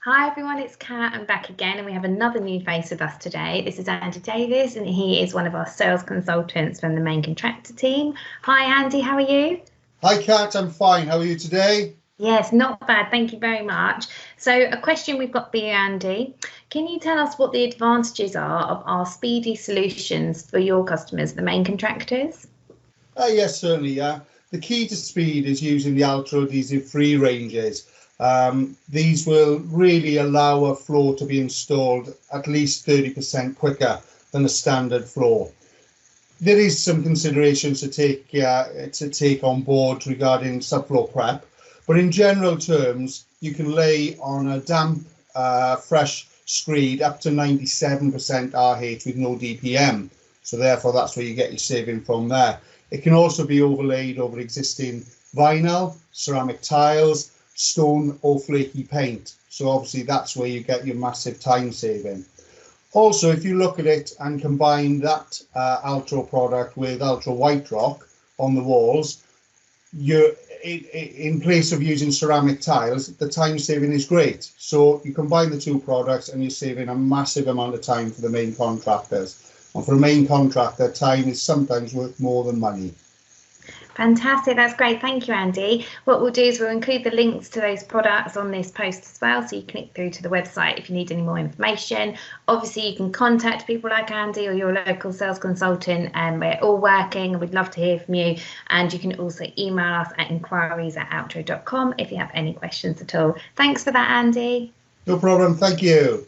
Hi everyone, it's Kat. I'm back again and we have another new face with us today. This is Andy Davies and he is one of our sales consultants from the main contractor team. Hi Andy, how are you? Hi Kat, I'm fine. How are you today? Yes, not bad. Thank you very much. So a question we've got for you, Andy. Can you tell us what the advantages are of our speedy solutions for your customers, the main contractors? Yes, certainly. The key to speed is using the Altro adhesive-free ranges. These will really allow a floor to be installed at least 30% quicker than a standard floor. There is some considerations to take on board regarding subfloor prep, but in general terms, you can lay on a damp, fresh screed up to 97% RH with no DPM. So therefore, that's where you get your saving from there. It can also be overlaid over existing vinyl, ceramic tiles, stone or flaky paint. So obviously that's where you get your massive time saving. Also, if you look at it and combine that Altro product with Altro White Rock on the walls, you're in place of using ceramic tiles, the time saving is great. So you combine the two products and you're saving a massive amount of time for the main contractors. And for a main contractor, time is sometimes worth more than money. Fantastic, that's great. Thank you, Andy. What we'll do is we'll include the links to those products on this post as well, so you click through to the website if you need any more information. Obviously, you can contact people like Andy or your local sales consultant, and we're all working and we'd love to hear from you. And you can also email us at inquiries@altro.com if you have any questions at all. Thanks for that, Andy. No problem. Thank you.